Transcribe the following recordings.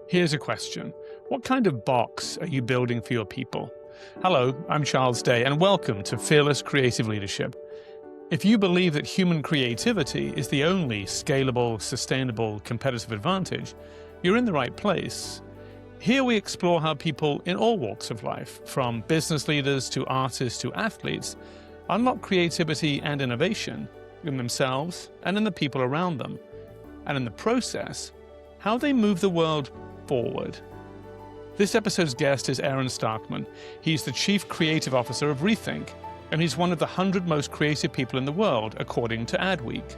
Here's a question. What kind of box are you building for your people? Hello, I'm Charles Day, and welcome to Fearless Creative Leadership. If you believe that human creativity is the only scalable, sustainable, competitive advantage, you're in the right place. Here we explore how people in all walks of life, from business leaders to artists to athletes, unlock creativity and innovation in themselves and in the people around them, and in the process, how they move the world forward. This episode's guest is Aaron Starkman. He's the Chief Creative Officer of Rethink, and he's one of the 100 most creative people in the world, according to Adweek.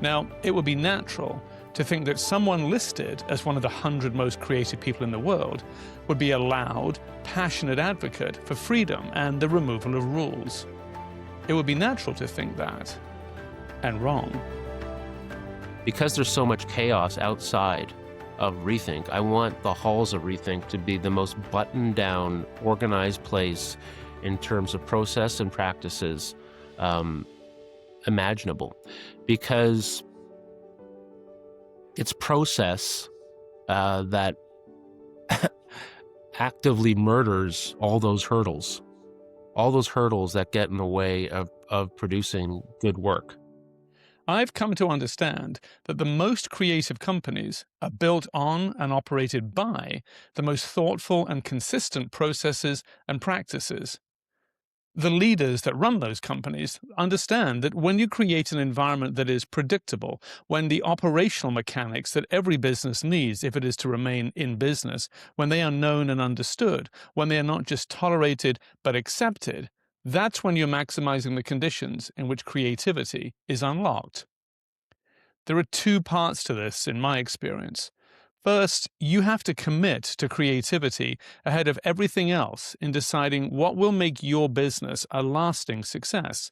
Now, it would be natural to think that someone listed as one of the 100 most creative people in the world would be a loud, passionate advocate for freedom and the removal of rules. It would be natural to think that, and wrong. Because there's so much chaos outside of Rethink, I want the halls of Rethink to be the most buttoned down, organized place in terms of process and practices imaginable. Because it's process that actively murders all those hurdles that get in the way of producing good work. I've come to understand that the most creative companies are built on and operated by the most thoughtful and consistent processes and practices. The leaders that run those companies understand that when you create an environment that is predictable, when the operational mechanics that every business needs if it is to remain in business, when they are known and understood, when they are not just tolerated but accepted, that's when you're maximizing the conditions in which creativity is unlocked. There are two parts to this, in my experience. First, you have to commit to creativity ahead of everything else in deciding what will make your business a lasting success.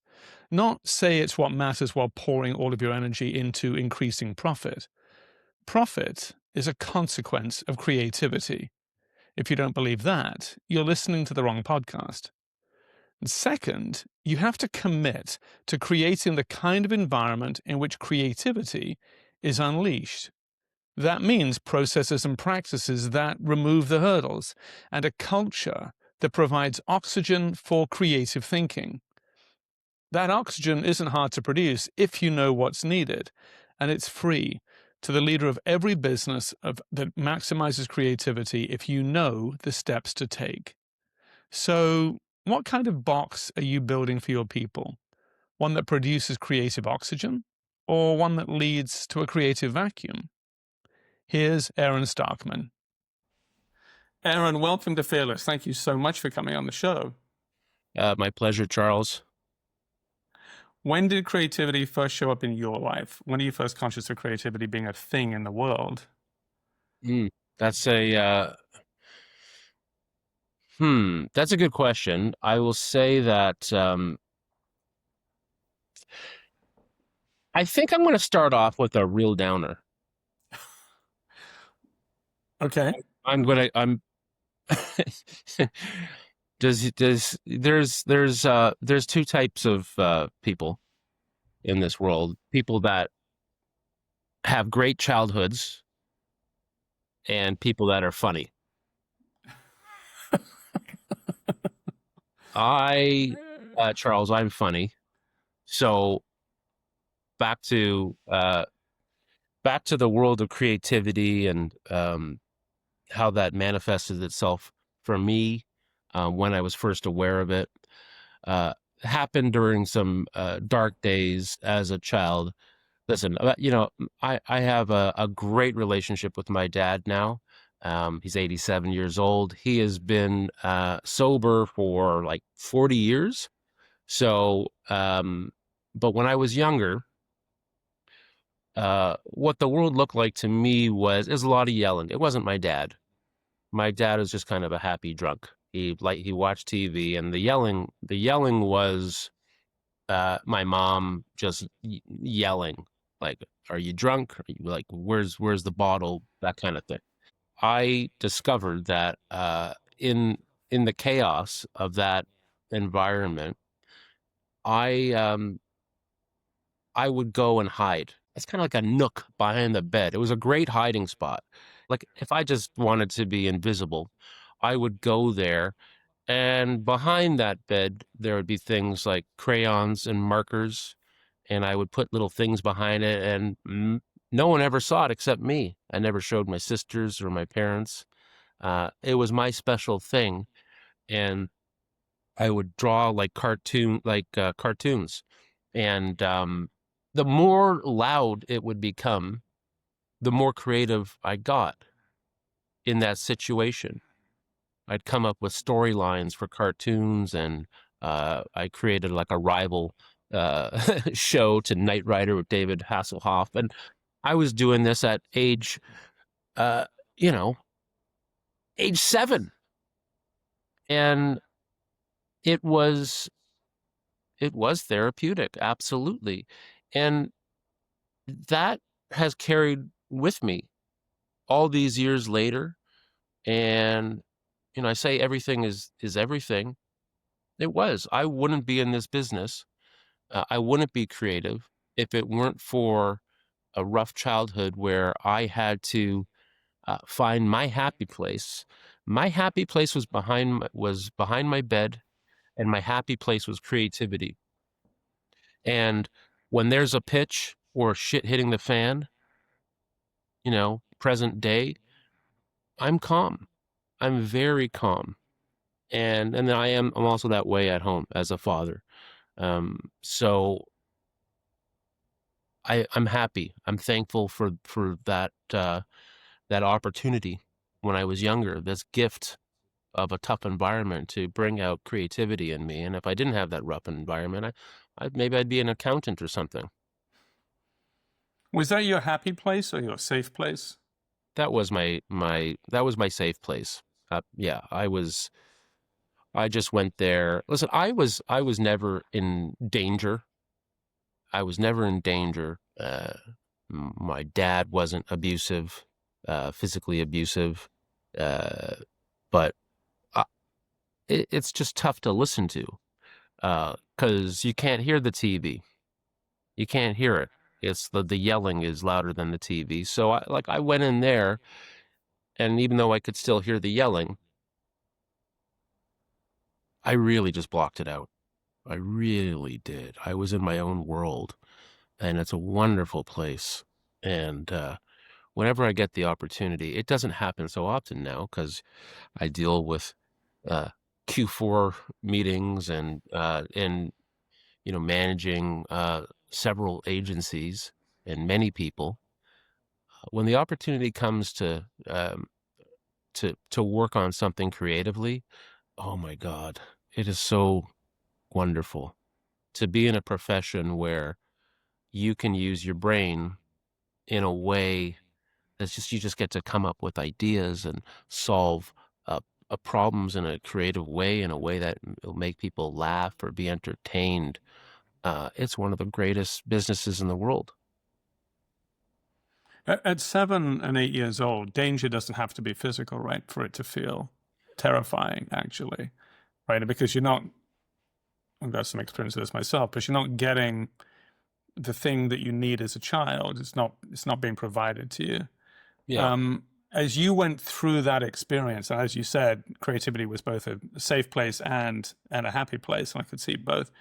Not say it's what matters while pouring all of your energy into increasing profit. Profit is a consequence of creativity. If you don't believe that, you're listening to the wrong podcast. And second, you have to commit to creating the kind of environment in which creativity is unleashed. That means processes and practices that remove the hurdles, and a culture that provides oxygen for creative thinking. That oxygen isn't hard to produce if you know what's needed, and it's free to the leader of every business that maximizes creativity if you know the steps to take. So, what kind of box are you building for your people? One that produces creative oxygen, or one that leads to a creative vacuum? Here's Aaron Starkman. Aaron, welcome to Fearless. Thank you so much for coming on the show. My pleasure, Charles. When did creativity first show up in your life? When are you first conscious of creativity being a thing in the world? That's a good question. I will say that I think I'm going to start off with a real downer. Okay. There's two types of people in this world. People that have great childhoods and people that are funny. Charles, I'm funny. So back to the world of creativity and how that manifested itself for me when I was first aware of it. Happened during some dark days as a child. Listen, I have a great relationship with my dad now. He's 87 years old. He has been sober for like 40 years. So, but when I was younger, what the world looked like to me was a lot of yelling. It wasn't my dad. My dad was just kind of a happy drunk. He watched TV, and the yelling was my mom just yelling, like, "Are you drunk? Are you, like, where's the bottle?" That kind of thing. I discovered that in the chaos of that environment, I would go and hide. It's kind of like a nook behind the bed. It was a great hiding spot. like, if I just wanted to be invisible, I would go there, and behind that bed, there would be things like crayons and markers, and I would put little things behind it, and no one ever saw it except me. I never showed my sisters or my parents. It was my special thing, and I would draw like cartoons, and the more loud it would become, the more creative I got in that situation. I'd come up with storylines for cartoons, and I created like a rival show to Knight Rider with David Hasselhoff, and I was doing this at age, uh, you know, age 7, and it was it was therapeutic, absolutely, and that has carried with me all these years later. And I say everything is everything. It was. I wouldn't be in this business. I wouldn't be creative if it weren't for a rough childhood where I had to find my happy place. My happy place was behind my bed, and my happy place was creativity. And when there's a pitch or shit hitting the fan, present day, I'm calm. I'm very calm. And then I'm also that way at home as a father. So I'm happy. I'm thankful for that opportunity when I was younger, this gift of a tough environment to bring out creativity in me. And if I didn't have that rough environment, maybe I'd be an accountant or something. Was that your happy place or your safe place? That was my safe place. Yeah, I just went there. Listen, I was never in danger. I was never in danger. My dad wasn't abusive, physically abusive, but it's just tough to listen to because you can't hear the TV. You can't hear it. It's the yelling is louder than the TV. So I went in there, and even though I could still hear the yelling, I really just blocked it out. I really did. I was in my own world, and it's a wonderful place. And whenever I get the opportunity, it doesn't happen so often now because I deal with uh, Q4 meetings and managing several agencies and many people. When the opportunity comes to work on something creatively, oh my God, it is so wonderful to be in a profession where you can use your brain in a way that's just, you just get to come up with ideas and solve problems in a creative way, in a way that will make people laugh or be entertained. It's one of the greatest businesses in the world. At 7 and 8 years old, danger doesn't have to be physical, right? For it to feel terrifying, actually, right? Because I've got some experience with this myself, but you're not getting the thing that you need as a child. It's not being provided to you. Yeah. As you went through that experience, and as you said, creativity was both a safe place and a happy place, and I could see both.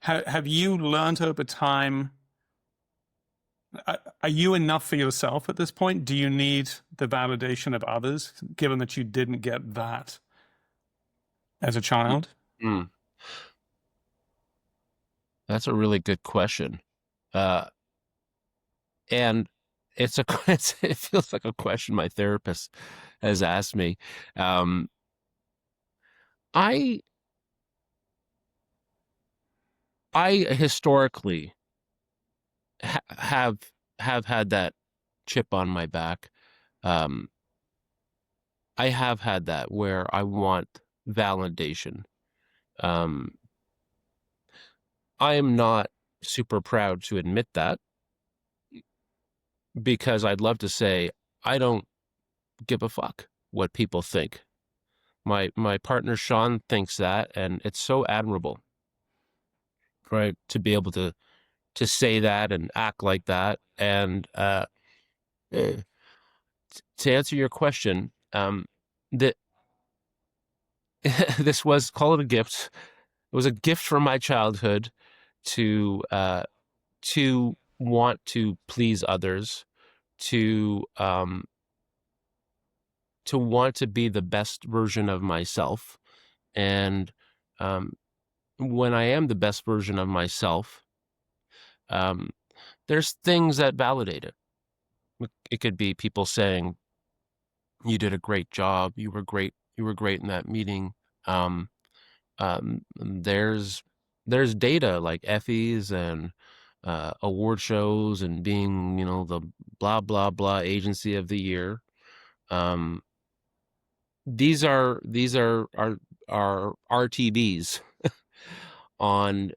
Have you learned over time? Are you enough for yourself at this point? Do you need the validation of others, given that you didn't get that as a child? Mm. That's a really good question. Uh, and it feels like a question my therapist has asked me. Um, I I historically have had that chip on my back. Um, I have had that where I want validation. Um, I am not super proud to admit that because I'd love to say I don't give a fuck what people think. My partner Sean thinks that, and it's so admirable, right? To be able to say that and act like that, and to answer your question, that this was, call it a gift. It was a gift from my childhood to want to please others, to want to be the best version of myself. And when I am the best version of myself, um, there's things that validate it. It could be people saying, "You did a great job. You were great. You were great in that meeting." Um, there's data like Effies and award shows and being, the blah blah blah agency of the year. Um, these are RTBs on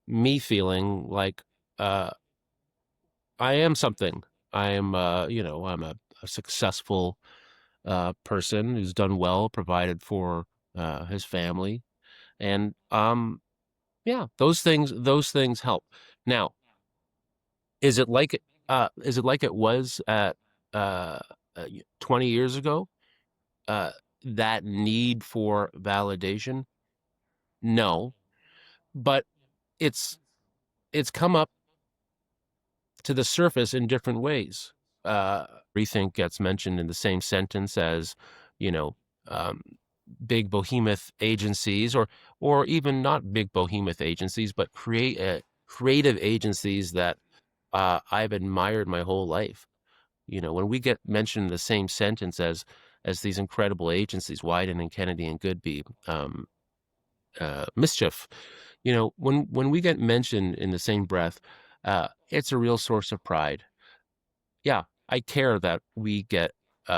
me feeling like I am something. I am, I'm a successful person who's done well, provided for his family, and yeah, those things help. Now, is it like it was at uh, 20 years ago? Uh, that need for validation? No, but it's come up to the surface in different ways. Rethink gets mentioned in the same sentence as, you know, um, big behemoth agencies, or even not big behemoth agencies, but creative agencies that I've admired my whole life. When we get mentioned in the same sentence as these incredible agencies, Wyden and Kennedy and Goodby, Mischief, when we get mentioned in the same breath, it's a real source of pride. Yeah, I care that we get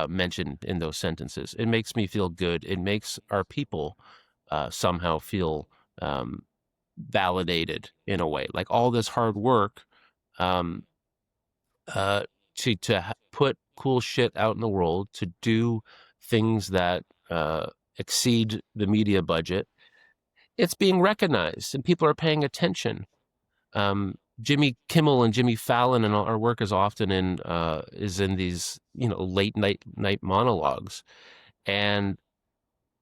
mentioned in those sentences. It makes me feel good. It makes our people somehow feel validated in a way. Like all this hard work um, to put cool shit out in the world, to do things that exceed the media budget. It's being recognized, and people are paying attention. Jimmy Kimmel and Jimmy Fallon and our work is often is in these late night monologues, and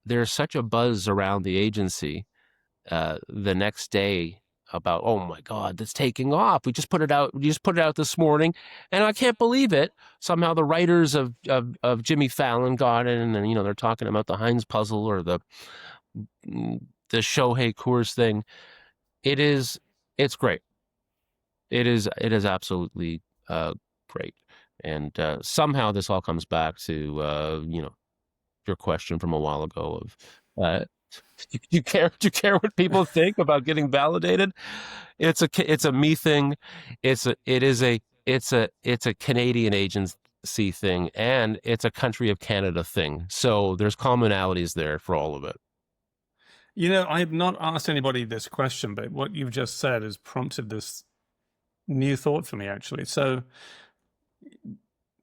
there's such a buzz around the agency the next day about, oh my God, that's taking off. We just put it out. We just put it out this morning, and I can't believe it. Somehow the writers of Jimmy Fallon got it, and then they're talking about the Heinz puzzle or the Shohei Coors thing. It's great. It is absolutely great. And somehow this all comes back to your question from a while ago of do you care what people think about getting validated? It's a me thing. It's a Canadian agency thing, and it's a country of Canada thing. So there's commonalities there for all of it. I have not asked anybody this question, but what you've just said has prompted this new thought for me, actually. So,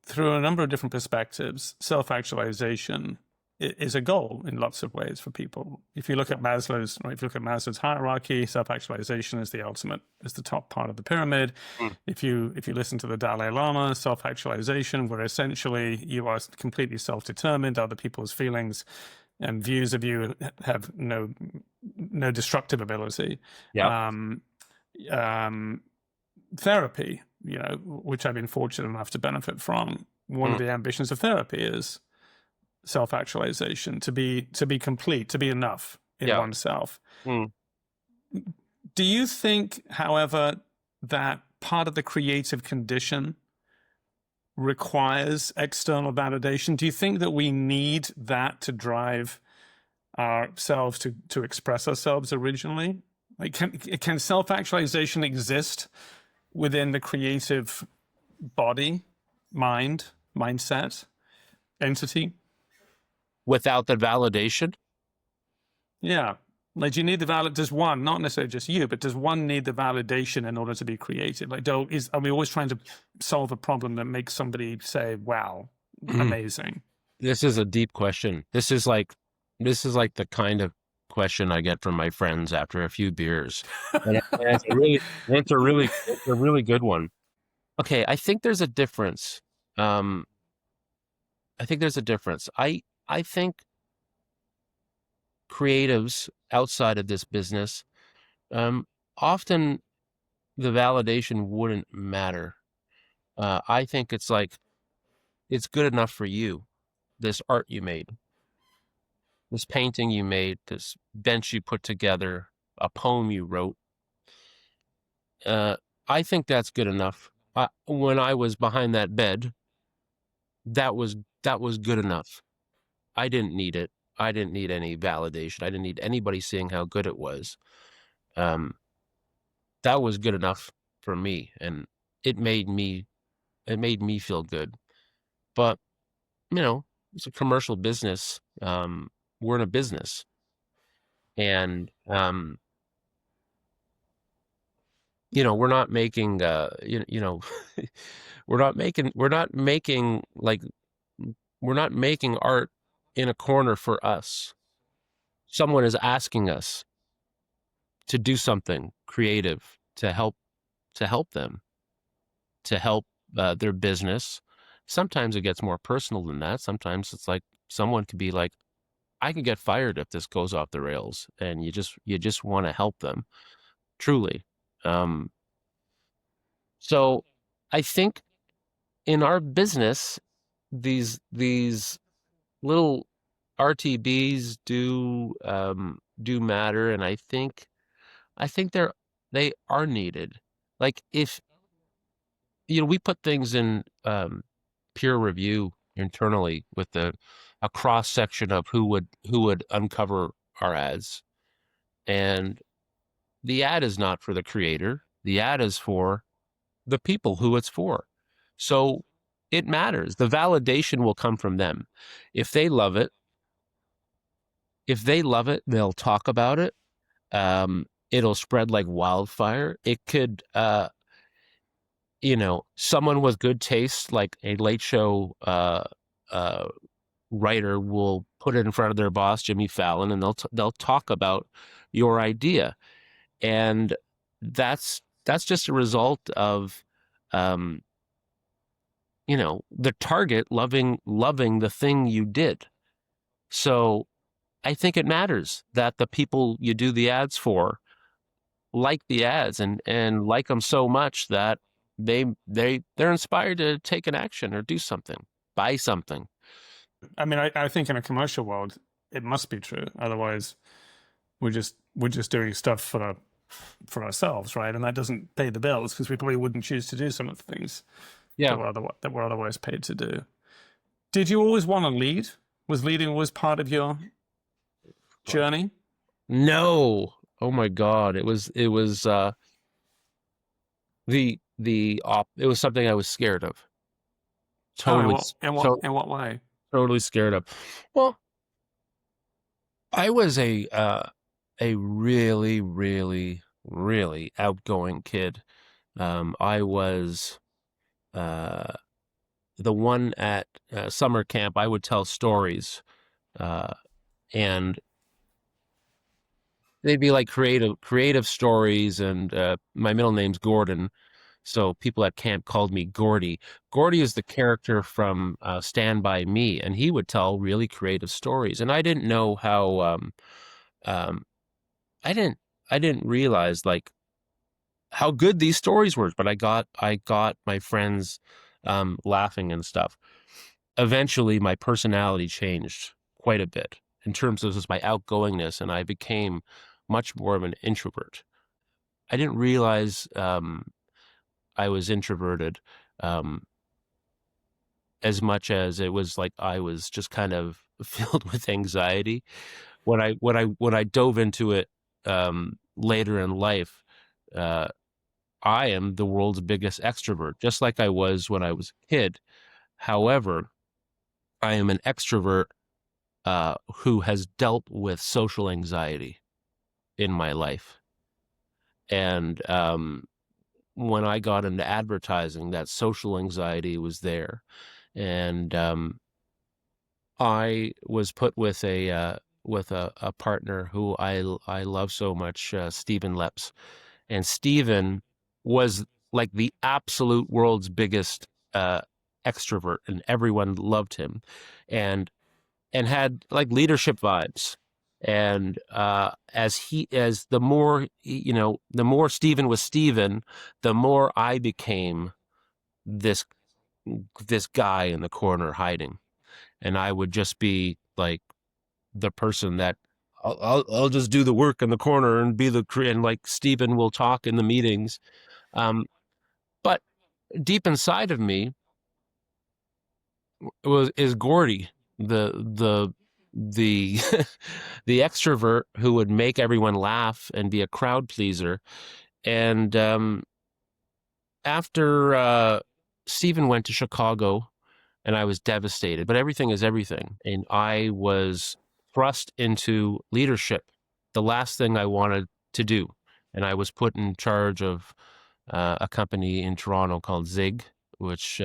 through a number of different perspectives, self-actualization is a goal in lots of ways for people. If you look at Maslow's hierarchy, self-actualization is the top part of the pyramid. Mm. If you listen to the Dalai Lama, self-actualization, where essentially you are completely self-determined, other people's feelings and views of you have no destructive ability. Yeah. Therapy, which I've been fortunate enough to benefit from. One of the ambitions of therapy is self-actualization, to be complete, to be enough in oneself. Do you think, however, that part of the creative condition requires external validation? Do you think that we need that to drive ourselves to express ourselves originally? Like, can self-actualization exist within the creative body, mindset, entity? Without the validation? Yeah. Like, do you need does one, not necessarily just you, but does one need the validation in order to be creative? Like, are we always trying to solve a problem that makes somebody say, wow, amazing? This is a deep question. This is like the kind of question I get from my friends after a few beers. And it's a really good one. Okay, I think there's a difference. I think there's a difference. I think creatives outside of this business, often the validation wouldn't matter. I think it's like, it's good enough for you. This art you made, this painting you made, this bench you put together, a poem you wrote. Uh, I think that's good enough. When I was behind that bed, that was good enough. I didn't need it. I didn't need any validation. I didn't need anybody seeing how good it was. Um, that was good enough for me, and it made me feel good. But it's a commercial business. We're in a business, and we're not making we're not making art in a corner for us. Someone is asking us to do something creative to help them, to help their business. Sometimes it gets more personal than that. Sometimes it's like someone could be like, I could get fired if this goes off the rails, and you just want to help them, truly. So I think in our business, these little RTBs do matter, and I think they are needed. Like, if we put things in peer review internally with a cross section of who would uncover our ads, and the ad is not for the creator. The ad is for the people who it's for. So it matters. The validation will come from them. If they love it, they'll talk about it. It'll spread like wildfire. It could, someone with good taste, like a late show writer, will put it in front of their boss, Jimmy Fallon, and they'll talk about your idea, and that's just a result of, the target loving the thing you did. So I think it matters that the people you do the ads for like the ads, and like them so much that they're inspired to take an action or do something, buy something. I mean, I think in a commercial world, it must be true. Otherwise, we're just doing stuff for ourselves, right? And that doesn't pay the bills, because we probably wouldn't choose to do some of the things Yeah. that we're otherwise paid to do. Did you always want to lead? Was leading always part of your journey? No. Oh my God. It was it was something I was scared of. Totally. In what way? Totally scared of. Well, I was a really, really, really outgoing kid. I was the one at summer camp. I would tell stories, and they'd be like creative stories. And my middle name's Gordon, so people at camp called me Gordy. Gordy is the character from Stand By Me, and he would tell really creative stories. And I didn't know how. I didn't realize, like, how good these stories were, but I got my friends laughing and stuff. Eventually, my personality changed quite a bit in terms of just my outgoingness, and I became much more of an introvert. I didn't realize I was introverted, as much as it was like I was just kind of filled with anxiety. When I dove into it later in life, I am the world's biggest extrovert, just like I was when I was a kid. However, I am an extrovert who has dealt with social anxiety in my life. And when I got into advertising, that social anxiety was there. And I was put with a partner who I love so much, Stephen Leps. And Stephen was like the absolute world's biggest extrovert, and everyone loved him, and had like leadership vibes. And as the more, the more Stephen was Stephen, the more I became this guy in the corner hiding, and I would just be like the person that I'll just do the work in the corner and be and like Stephen will talk in the meetings. But deep inside of me is Gordy, the the the extrovert who would make everyone laugh and be a crowd pleaser. And after Stephen went to Chicago, and I was devastated, but everything is everything. And I was thrust into leadership, the last thing I wanted to do. And I was put in charge of a company in Toronto called Zig, which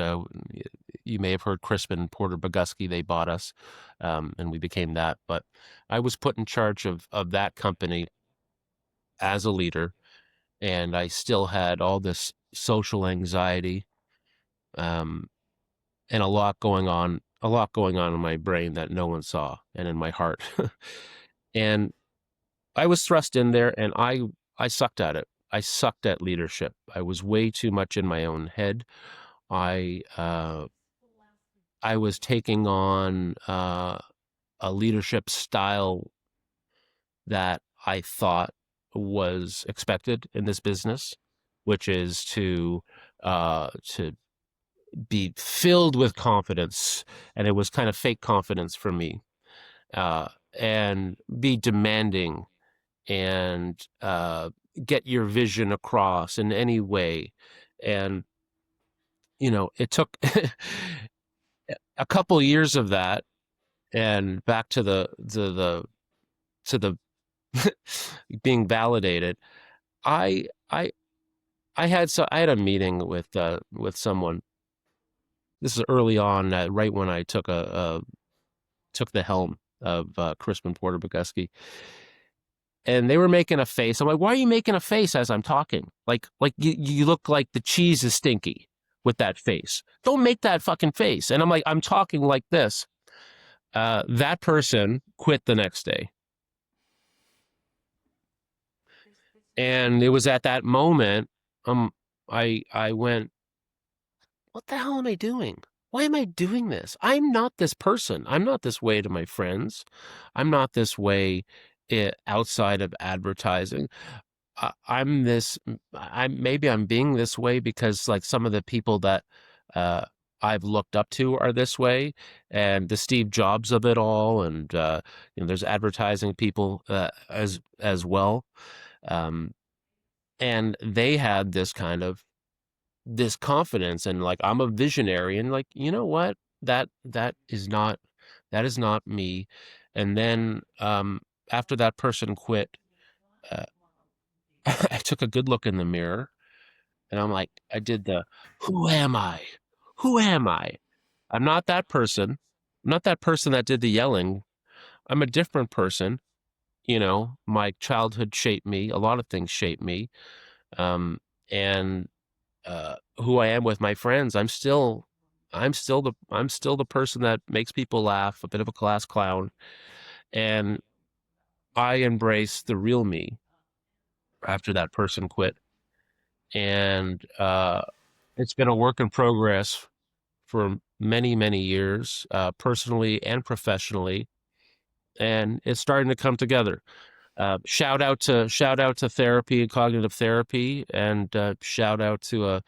you may have heard Crispin Porter Bogusky, they bought us, and we became that. But I was put in charge of that company as a leader, and I still had all this social anxiety, and a lot going on in my brain that no one saw, and in my heart. And I was thrust in there, and I sucked at it. I sucked at leadership. I was way too much in my own head. I was taking on a leadership style that I thought was expected in this business, which is to be filled with confidence, and it was kind of fake confidence for me, and be demanding, and get your vision across in any way. And it took a couple years of that, and back to the being validated. I I had a meeting with someone. This is early on, right when I took took the helm of Crispin Porter Bogusky, and they were making a face. I'm like, why are you making a face as I'm talking? Like you look like the cheese is stinky with that face. Don't make that fucking face. And I'm like, I'm talking like this. That person quit the next day. And it was at that moment, I went, what the hell am I doing? Why am I doing this? I'm not this person. I'm not this way to my friends. I'm not this way outside of advertising. I'm this. Maybe I'm being this way because like some of the people that I've looked up to are this way, and the Steve Jobs of it all, and there's advertising people as well, and they had this kind of this confidence, and like I'm a visionary, and like what, that is not me. And then after that person quit, uh, I took a good look in the mirror, and I'm like, I did the who am I? Who am I? I'm not that person. I'm not that person that did the yelling. I'm a different person. My childhood shaped me. A lot of things shaped me. And who I am with my friends, I'm still the person that makes people laugh, a bit of a class clown, and I embrace the real me after that person quit. And it's been a work in progress for many, many years, personally and professionally, and it's starting to come together. Shout out to therapy and cognitive therapy, and shout out to a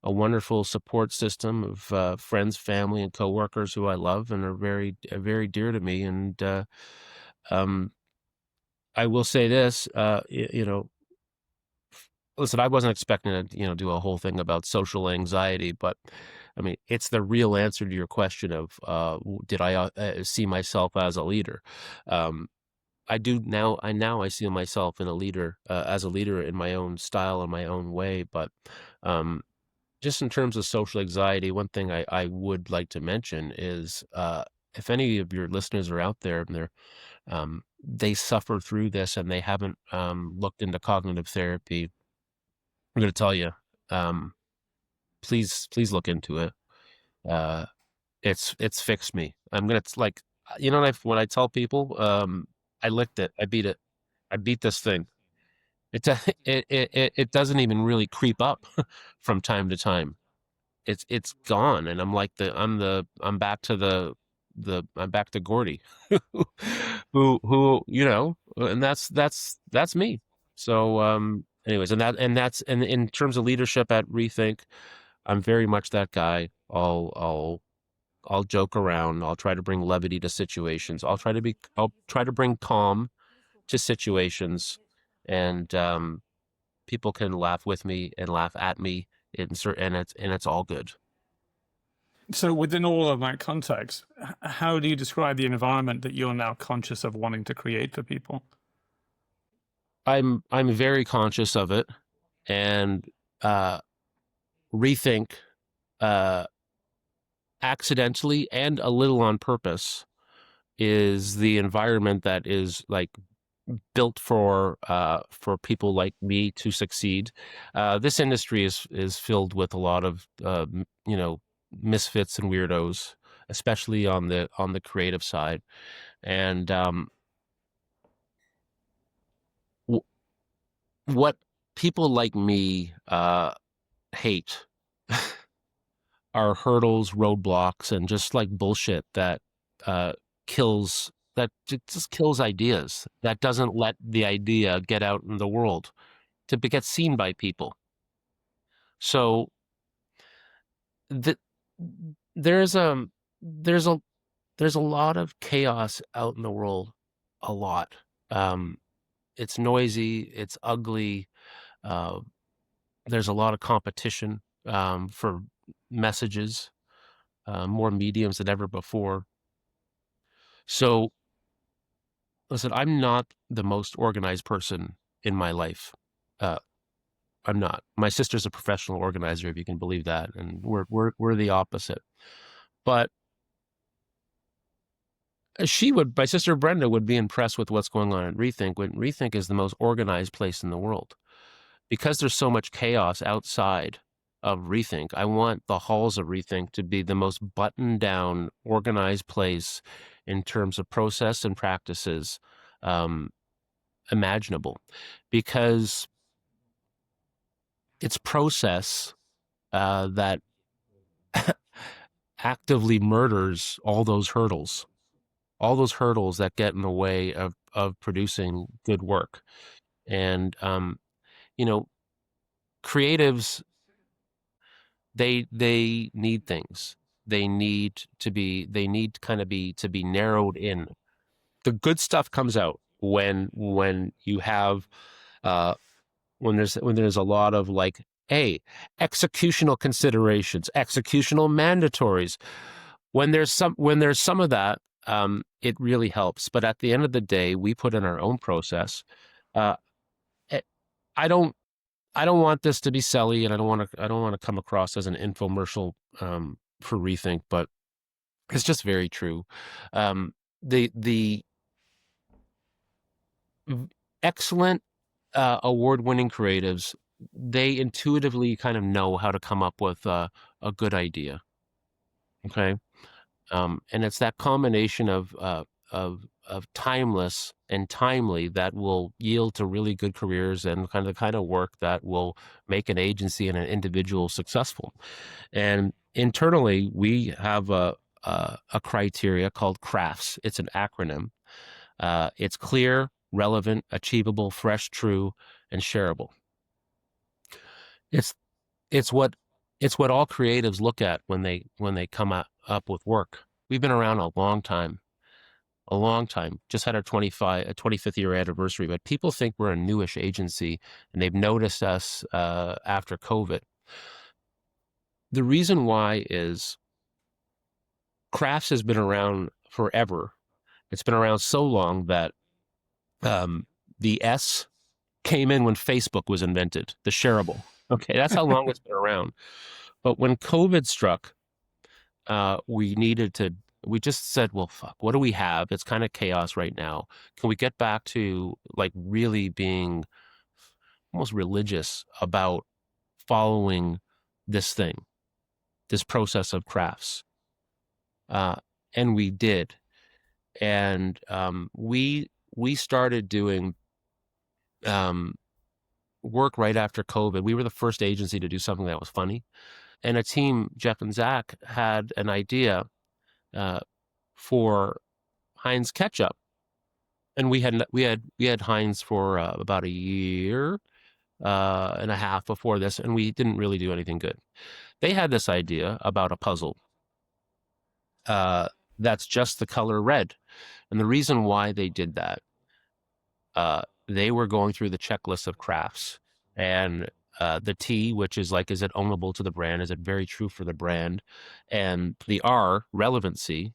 wonderful support system of friends, family, and coworkers who I love and are very dear to me. And I will say this, listen, I wasn't expecting to do a whole thing about social anxiety, but I mean, it's the real answer to your question of did I see myself as a leader? I do now. I see myself in a leader, as a leader in my own style and my own way. But just in terms of social anxiety, one thing I would like to mention is if any of your listeners are out there and they suffer through this and they haven't looked into cognitive therapy, I'm going to tell you, please look into it. uh, it's fixed me. I'm gonna like, when I tell people, I licked it, I beat it, I beat this thing. It it doesn't even really creep up from time to time. It's gone, and I'm like I'm back to I'm back to Gordy, who and that's me. So anyways, and in terms of leadership at Rethink, I'm very much that guy. I'll joke around. I'll try to bring levity to situations. I'll try to bring calm to situations, and people can laugh with me and laugh at me, and it's all good. So, within all of that context, how do you describe the environment that you're now conscious of wanting to create for people? I'm very conscious of it, and uh, Rethink, uh, accidentally and a little on purpose, is the environment that is like built for people like me to succeed. This industry is filled with a lot of misfits and weirdos, especially on the creative side. And w- what people like me hate are hurdles, roadblocks, and just like bullshit that uh, just kills ideas. That doesn't let the idea get out in the world to get seen by people. So the, there's there's a there's a lot of chaos out in the world, a lot. Um, it's noisy, it's ugly. Uh, there's a lot of competition for messages, more mediums than ever before. So listen, I'm not the most organized person in my life. Uh, I'm not. My sister's a professional organizer, if you can believe that, and we're the opposite. But my sister Brenda would be impressed with what's going on at Rethink. When Rethink is the most organized place in the world, because there's so much chaos outside of Rethink. I want the halls of Rethink to be the most buttoned down, organized place in terms of process and practices um, imaginable, because it's process that actively murders all those hurdles that get in the way of producing good work. And you know, creatives, they need things. They need kind of be to be narrowed in. The good stuff comes out when you have uh when there's a lot of like, hey, executional considerations, executional mandatories. When there's some of that, it really helps. But at the end of the day, we put in our own process. Uh, eh, I don't I don't want this to be selly, and I don't want to come across as an infomercial for Rethink, but it's just very true. The excellent award-winning creatives, they intuitively kind of know how to come up with a good idea. Okay, and it's that combination of timeless and timely that will yield to really good careers and the kind of work that will make an agency and an individual successful. And internally, we have a criteria called CRAFTS. It's an acronym. It's clear, relevant, achievable, fresh, true, and shareable. It's it's what it's what all creatives look at when they come up with work. We've been around a long time, a long time. Just had our 25th year anniversary, but people think we're a newish agency, and they've noticed us after COVID. The reason why is crafts has been around forever. It's been around so long that the S came in when Facebook was invented, the shareable. Okay, that's how long it's been around. But when COVID struck, we needed to, we just said, well, fuck, what do we have? It's kind of chaos right now. Can we get back to like really being almost religious about following this thing? this process of crafts. And we did. And we started doing work right after COVID. We were the first agency to do something that was funny. And a team, Jeff and Zach, had an idea for Heinz ketchup. And we had Heinz for about a year and a half before this, and we didn't really do anything good. They had this idea about a puzzle that's just the color red. And the reason why they did that, they were going through the checklist of crafts, and the T, which is like, is it ownable to the brand? Is it very true for the brand? And the R, relevancy.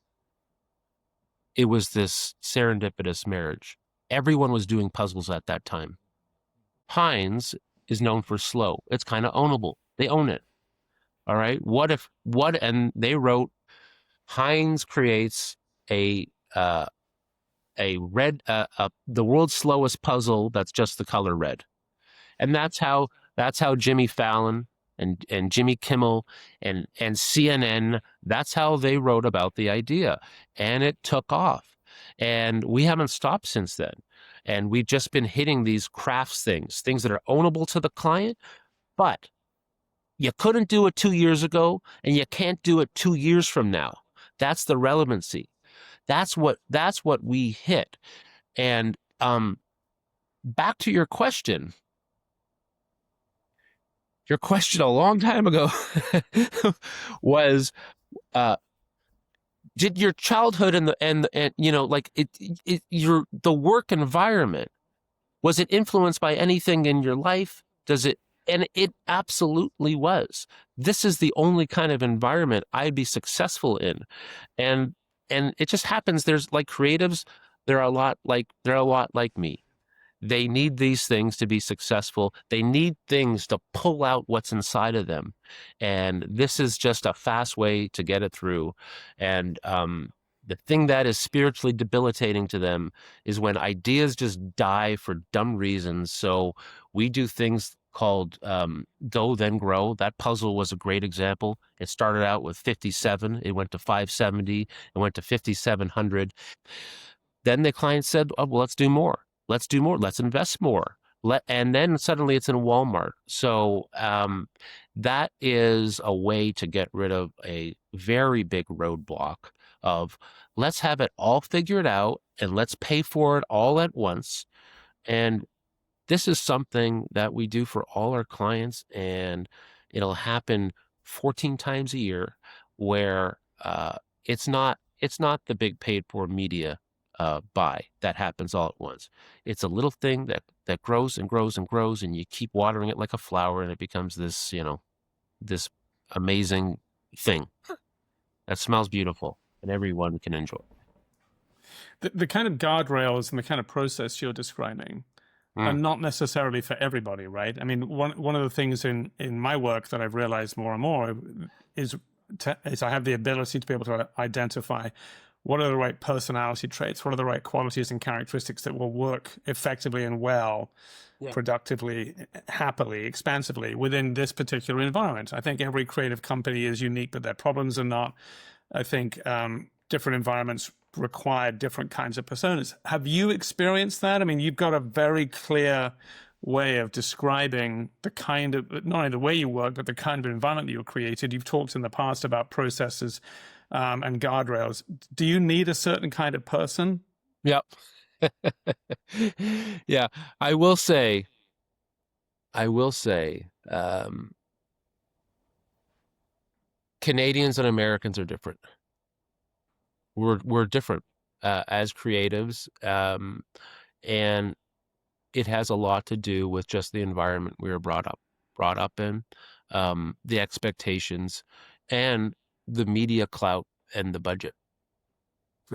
It was this serendipitous marriage. Everyone was doing puzzles at that time. Heinz is known for slow. It's kind of ownable. They own it. All right. And they wrote, Heinz creates a red, the world's slowest puzzle that's just the color red. And that's how Jimmy Fallon and Jimmy Kimmel and CNN, that's how they wrote about the idea. And it took off. And we haven't stopped since then. And we've just been hitting these crafts things that are ownable to the client, but you couldn't do it 2 years ago, and you can't do it 2 years from now. That's the relevancy. That's what we hit. And back to your question. Your question a long time ago was, did your childhood and you know, like the work environment, was it influenced by anything in your life? And it absolutely was. This is the only kind of environment I'd be successful in. And it just happens, there's like creatives, they're a lot like me. They need these things to be successful. They need things to pull out what's inside of them. And this is just a fast way to get it through. And the thing that is spiritually debilitating to them is when ideas just die for dumb reasons. So we do things called Go Then Grow. That puzzle was a great example. It started out with 57. It went to 570. It went to 5,700. Then the client said, oh, well, let's do more. Let's do more. Let's invest more. And then suddenly it's in Walmart. So that is a way to get rid of a very big roadblock of, let's have it all figured out and let's pay for it all at once. And this is something that we do for all our clients, and it'll happen 14 times a year, where it's not the big paid for media buy that happens all at once. It's a little thing that grows and grows and grows, and you keep watering it like a flower, and it becomes this, this amazing thing that smells beautiful and everyone can enjoy. The kind of guardrails and the kind of process you're describing are not necessarily for everybody, right? I mean, one of the things in my work that I've realized more and more is I have the ability to be able to identify what are the right personality traits, what are the right qualities and characteristics that will work effectively and well, productively, happily, expansively within this particular environment. I think every creative company is unique, but their problems are not. I think different environments require different kinds of personas. Have you experienced that? I mean, you've got a very clear way of describing the kind of, not only the way you work, but the kind of environment that you created. You've talked in the past about processes and guardrails. Do you need a certain kind of person? Yep. Yeah, I will say, Canadians and Americans are different. We're different as creatives, and it has a lot to do with just the environment we were brought up in, the expectations, and the media clout and the budget.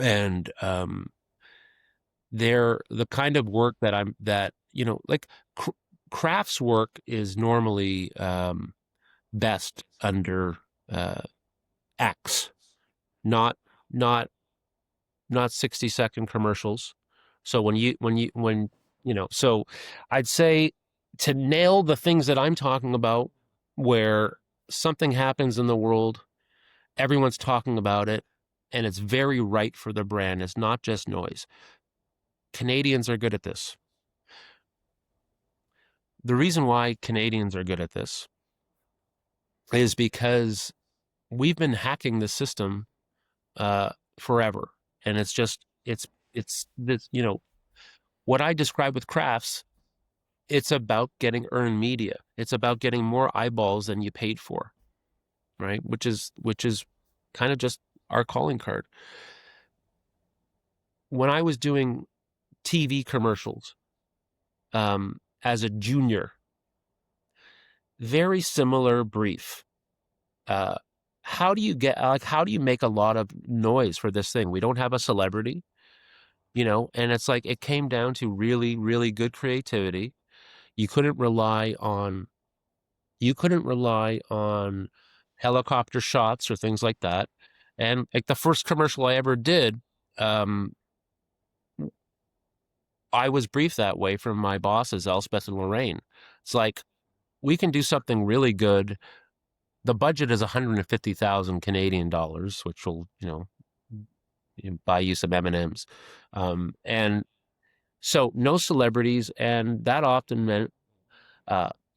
And they're the kind of work that like crafts work is normally best under acts, not 60-second commercials. So so I'd say to nail the things that I'm talking about, where something happens in the world Everyone's talking about it, and it's very right for the brand. It's not just noise. Canadians are good at this. The reason why Canadians are good at this is because we've been hacking the system forever, and it's this, what I describe with crafts. It's about getting earned media. It's about getting more eyeballs than you paid for, right? Which is kind of just our calling card. When I was doing TV commercials as a junior, very similar brief. How do you make a lot of noise for this thing? We don't have a celebrity, and it's like it came down to really, really good creativity. You couldn't rely on helicopter shots or things like that. And like the first commercial I ever did, I was briefed that way from my bosses, Elspeth and Lorraine. It's like, we can do something really good. The budget is 150,000 Canadian dollars, which will, buy you some M&Ms. And so no celebrities, and that often meant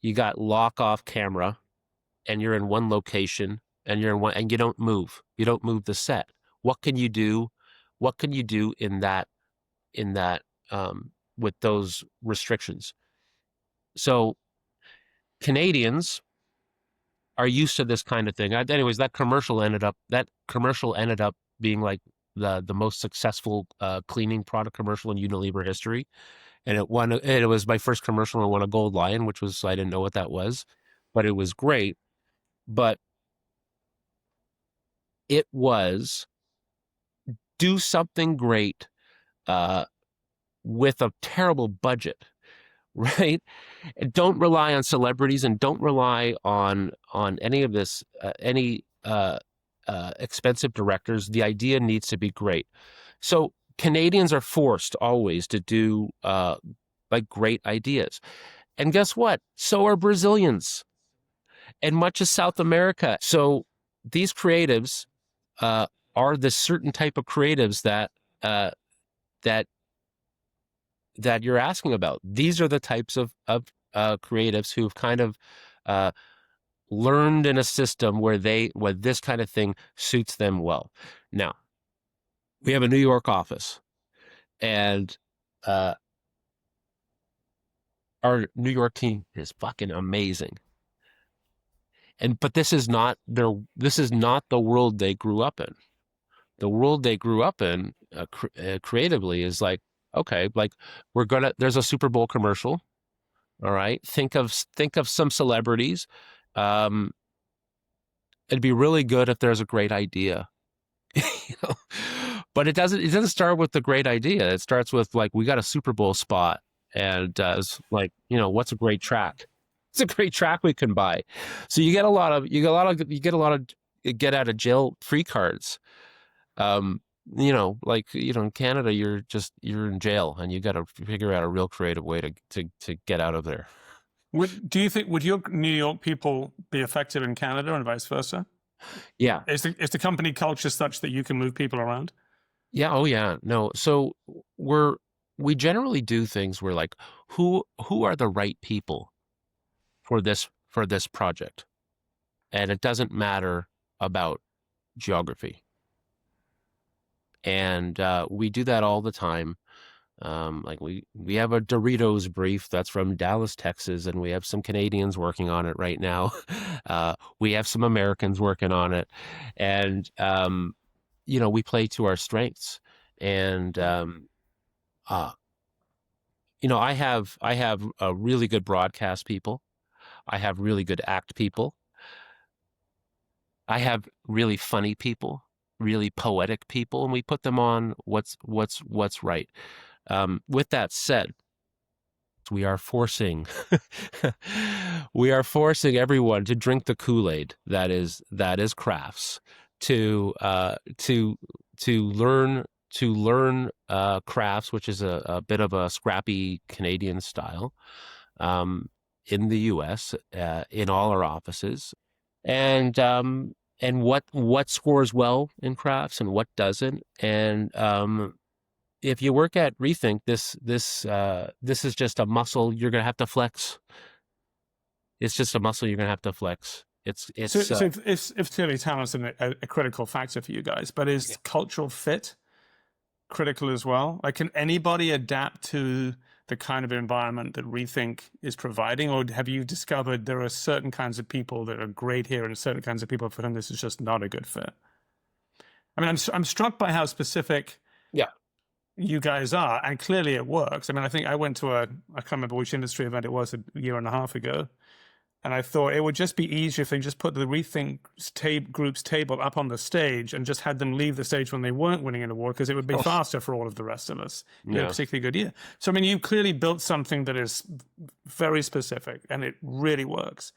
you got lock off camera, and you're in one location, and and you don't move. You don't move the set. What can you do? What can you do in that with those restrictions? So Canadians are used to this kind of thing. Anyways, that commercial ended up being like the most successful cleaning product commercial in Unilever history, and it was my first commercial, and it won a Gold Lion, which was, I didn't know what that was, but it was great. But it was, do something great with a terrible budget, right? And don't rely on celebrities, and don't rely on any of this, any expensive directors. The idea needs to be great. So Canadians are forced always to do like great ideas. And guess what? So are Brazilians, and much of South America. So these creatives are the certain type of creatives that you're asking about. These are the types of creatives who've kind of learned in a system where this kind of thing suits them well. Now, we have a New York office, and our New York team is fucking amazing. But this is not the world they grew up in. The world they grew up in creatively is like, okay, like there's a Super Bowl commercial. All right. Think of some celebrities. It'd be really good if there's a great idea. But it doesn't start with the great idea. It starts with, like, we got a Super Bowl spot, and it's like, what's a great track? It's a great track we can buy. So you get a lot of get out of jail free cards. In Canada, you're in jail, and you got to figure out a real creative way to get out of there. Do you think, would your New York people be effective in Canada and vice versa? Yeah. Is the company culture such that you can move people around? Yeah. Oh yeah. No. So we generally do things where, like, who are the right people for this project, and it doesn't matter about geography. And we do that all the time. Like we have a Doritos brief that's from Dallas, Texas, and we have some Canadians working on it right now. We have some Americans working on it, and we play to our strengths. And I have a really good broadcast people. I have really good act people. I have really funny people, really poetic people, and we put them on what's right. With that said, we are forcing everyone to drink the Kool-Aid that is crafts, to learn crafts, which is a bit of a scrappy Canadian style, in the U.S. In all our offices, and what scores well in crafts and what doesn't. And if you work at Rethink, this is just a muscle you're gonna have to flex. It's just a muscle you're gonna have to flex. So if clearly talent's a critical factor for you guys, but is cultural fit critical as well? Like, can anybody adapt to the kind of environment that Rethink is providing, or have you discovered there are certain kinds of people that are great here and certain kinds of people for whom this is just not a good fit? I mean, I'm struck by how specific Yeah. you guys are, and clearly it works. I mean, I think I went to I can't remember which industry event it was a year and a half ago, and I thought it would just be easier if they just put the Rethink group's table up on the stage and just had them leave the stage when they weren't winning an award, because it would be faster for all of the rest of us. You had a particularly good year. So, I mean, you clearly built something that is very specific and it really works.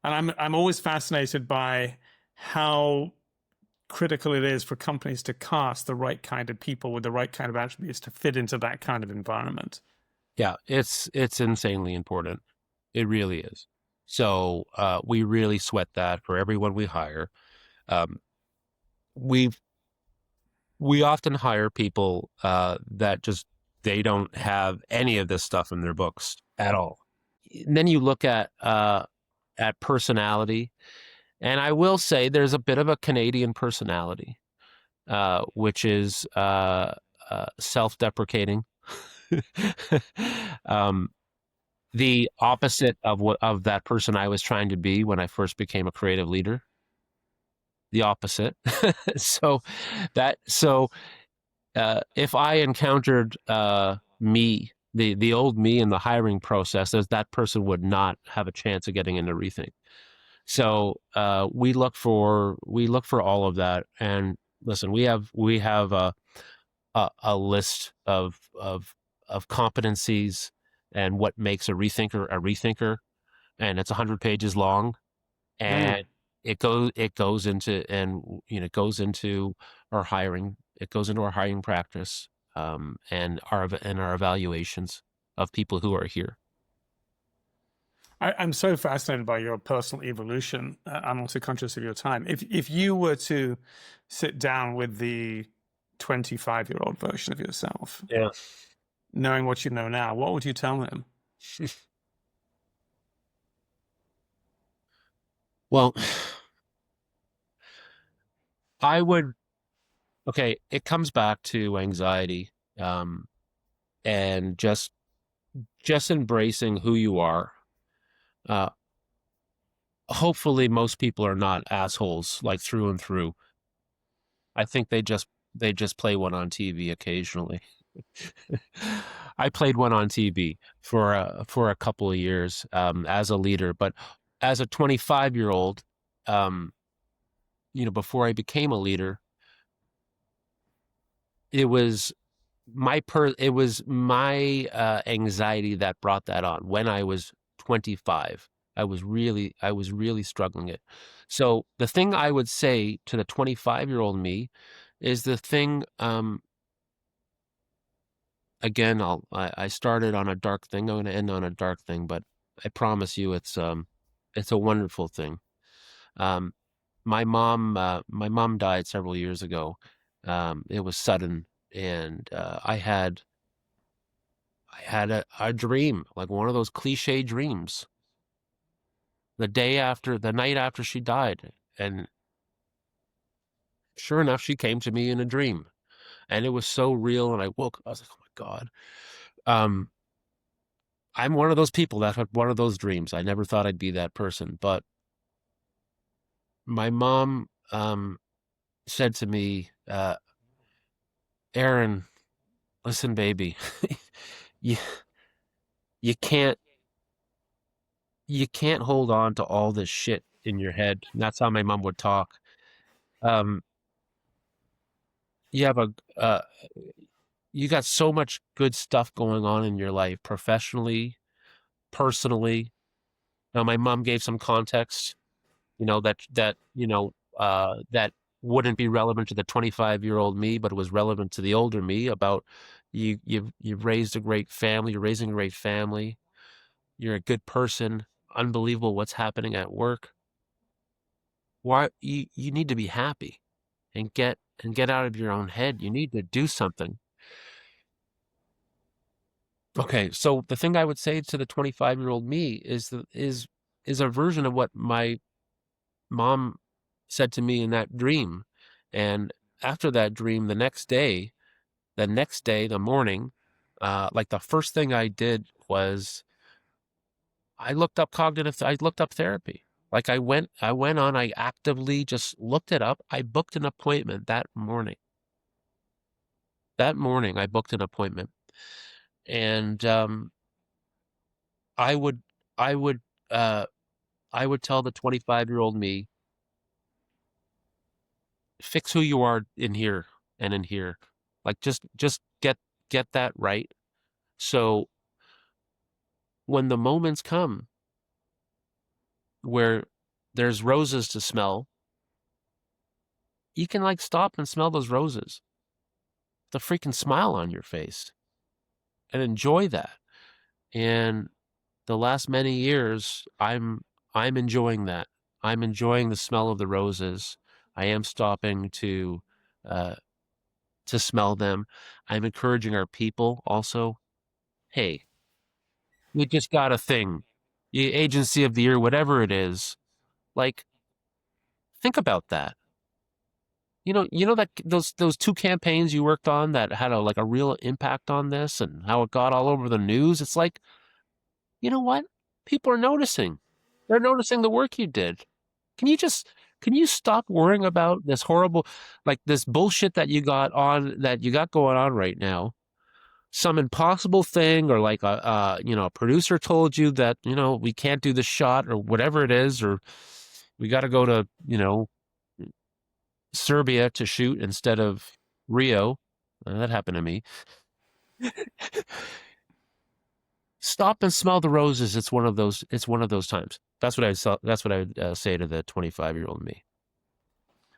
And I'm always fascinated by how critical it is for companies to cast the right kind of people with the right kind of attributes to fit into that kind of environment. Yeah, it's insanely important. It really is. So we really sweat that for everyone we hire. We often hire people that just they don't have any of this stuff in their books at all. And then you look at personality, and I will say there's a bit of a Canadian personality, which is self-deprecating. The opposite of that person I was trying to be when I first became a creative leader. The opposite. So if I encountered me, the old me in the hiring process, that person would not have a chance of getting into Rethink. So we look for all of that. And listen, we have a list of competencies and what makes a rethinker, and it's 100 pages long, and it goes into our hiring. It goes into our hiring practice, and our evaluations of people who are here. I'm so fascinated by your personal evolution. I'm also conscious of your time. If you were to sit down with the 25-year-old version of yourself, Yeah. knowing what you know now, what would you tell him? Well, I would. Okay, it comes back to anxiety, and just embracing who you are. Hopefully, most people are not assholes, like, through and through. I think they just play one on TV occasionally. I played one on TV for a couple of years as a leader, but as a 25-year-old, before I became a leader, it was my anxiety that brought that on. When I was 25, I was really struggling it. So the thing I would say to the 25-year-old me is the thing. Again, I started on a dark thing. I'm going to end on a dark thing, but I promise you, it's a wonderful thing. My mom died several years ago. It was sudden, and I had a dream, like one of those cliche dreams. The night after she died, and sure enough, she came to me in a dream, and it was so real. And I woke up, I was like, oh my God. I'm one of those people that had one of those dreams. I never thought I'd be that person, but my mom said to me, Aaron, listen, baby, you you can't hold on to all this shit in your head. And that's how my mom would talk. You have you got so much good stuff going on in your life, professionally, personally. Now, my mom gave some context, that wouldn't be relevant to the 25-year-old me, but it was relevant to the older me about you've raised a great family. You're raising a great family. You're a good person. Unbelievable what's happening at work. Why you need to be happy and get out of your own head. You need to do something. Okay, so the thing I would say to the 25-year-old me is a version of what my mom said to me in that dream. And after that dream, the morning, like the first thing I did was I looked up therapy. Like I actively just looked it up. I booked an appointment that morning. That morning I booked an appointment. And I would I would uh I would tell the 25-year-old me, fix who you are in here and in here. Like just get that right. So when the moments come where there's roses to smell, you can like stop and smell those roses. The freaking smile on your face and enjoy that. And the last many years, I'm enjoying that. I'm enjoying the smell of the roses. I am stopping uh, to smell them. I'm encouraging our people also. Hey, we just got a thing, the agency of the year, whatever it is. Like, think about that. You know that those two campaigns you worked on that had a real impact on this and how it got all over the news. It's like, you know what? People are noticing. They're noticing the work you did. Can you just can you stop worrying about this horrible, like this bullshit that you got going on right now? Some impossible thing, or like a producer told you that, we can't do the shot or whatever it is, or we got to go to, Serbia to shoot instead of Rio. That happened to me. Stop and smell the roses. It's one of those times. That's what I saw. That's what I would say to the 25-year-old me.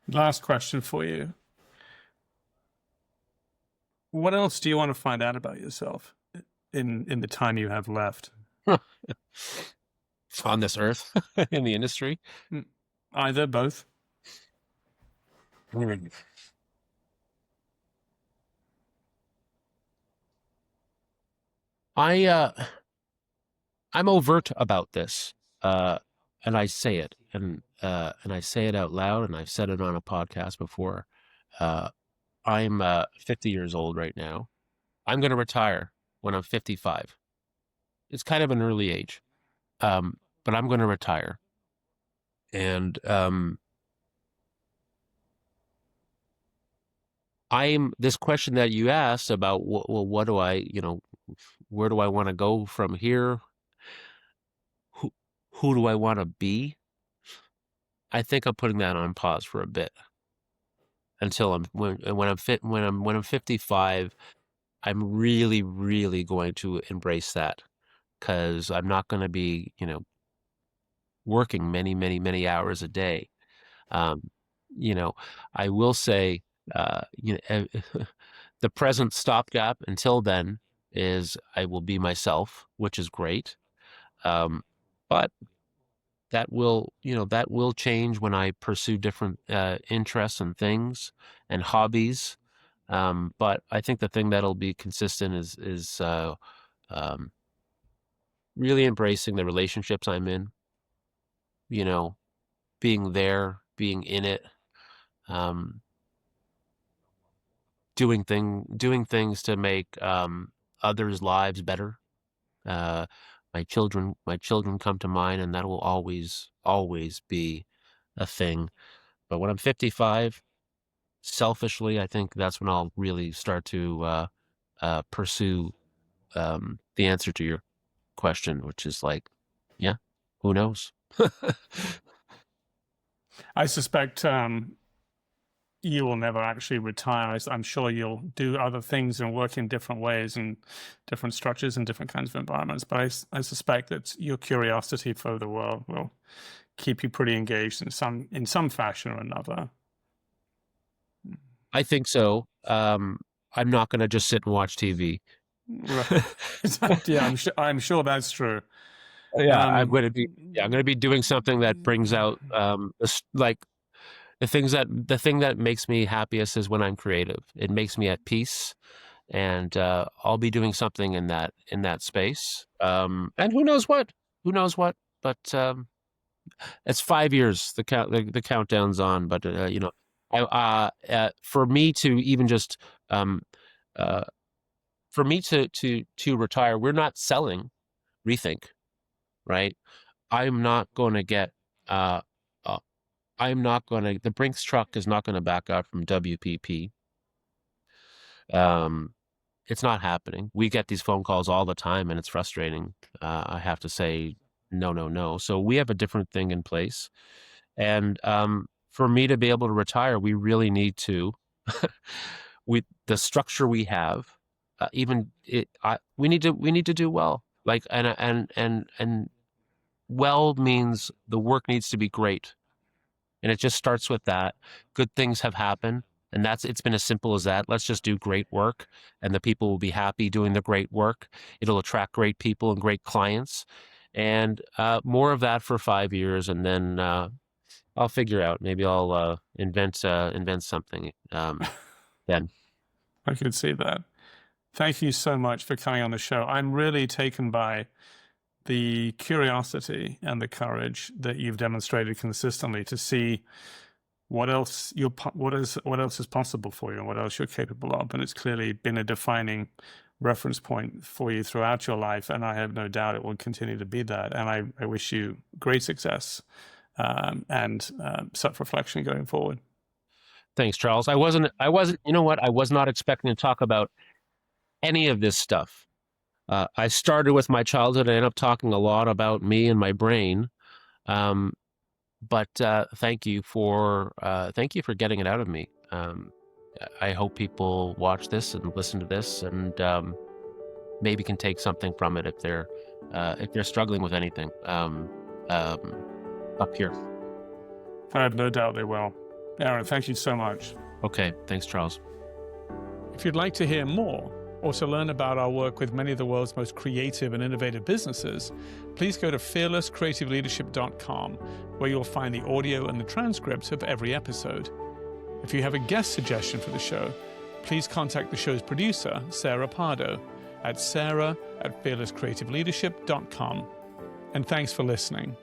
Last question for you. What else do you want to find out about yourself in the time you have left? On this earth, in the industry? Either, both. I'm overt about this, and I say it, and I say it out loud, and I've said it on a podcast before. I'm 50 years old right now. I'm going to retire when I'm 55. It's kind of an early age, but I'm going to retire. And this question that you asked about, well, what do I, where do I want to go from here? Who do I want to be? I think I'm putting that on pause for a bit until when I'm 55. I'm really, really going to embrace that, because I'm not going to be, working many, many, many hours a day. I will say, the present stopgap until then is I will be myself, which is great. But that will change when I pursue different interests and things and hobbies. But I think the thing that'll be consistent is really embracing the relationships I'm in, being there, being in it, doing things to make others' lives better. My children come to mind, and that will always be a thing. But when I'm 55, selfishly, I think that's when I'll really start to pursue the answer to your question, which is like, yeah, who knows? I suspect you will never actually retire. I'm sure you'll do other things and work in different ways and different structures and different kinds of environments. But I suspect that your curiosity for the world will keep you pretty engaged in some fashion or another. I think so. I'm not going to just sit and watch TV. Right. Yeah, I'm sure that's true. Yeah, I'm going to be doing something that brings out like The thing that makes me happiest is when I'm creative. It makes me at peace, and I'll be doing something in that space. And who knows what? Who knows what? But it's 5 years. The countdown's on. But for me to even just uh, for me to retire, we're not selling Rethink, right? I'm not going to get. I'm not going to. The Brinks truck is not going to back out from WPP. It's not happening. We get these phone calls all the time, and it's frustrating. I have to say, no, no, no. So we have a different thing in place, and for me to be able to retire, we really need to, with the structure we have, we need to do well. Like and well means the work needs to be great, and it just starts with that. Good things have happened. And it's been as simple as that. Let's just do great work, and the people will be happy doing the great work. It'll attract great people and great clients, and more of that for 5 years, and then I'll figure out. Maybe I'll invent something then. I could see that. Thank you so much for coming on the show. I'm really taken by the curiosity and the courage that you've demonstrated consistently to see what else is possible for you and what else you're capable of. And it's clearly been a defining reference point for you throughout your life, and I have no doubt it will continue to be that. And I wish you great success and self-reflection going forward. Thanks, Charles. I wasn't, you know what? I was not expecting to talk about any of this stuff. I started with my childhood. I ended up talking a lot about me and my brain. But thank you for getting it out of me. I hope people watch this and listen to this, and maybe can take something from it if they're struggling with anything up here. I have no doubt they will. Aaron, thank you so much. Okay, thanks, Charles. If you'd like to hear more, or to learn about our work with many of the world's most creative and innovative businesses, please go to fearlesscreativeleadership.com, where you'll find the audio and the transcripts of every episode. If you have a guest suggestion for the show, please contact the show's producer, Sarah Pardo, at sarah@fearlesscreativeleadership.com. And thanks for listening.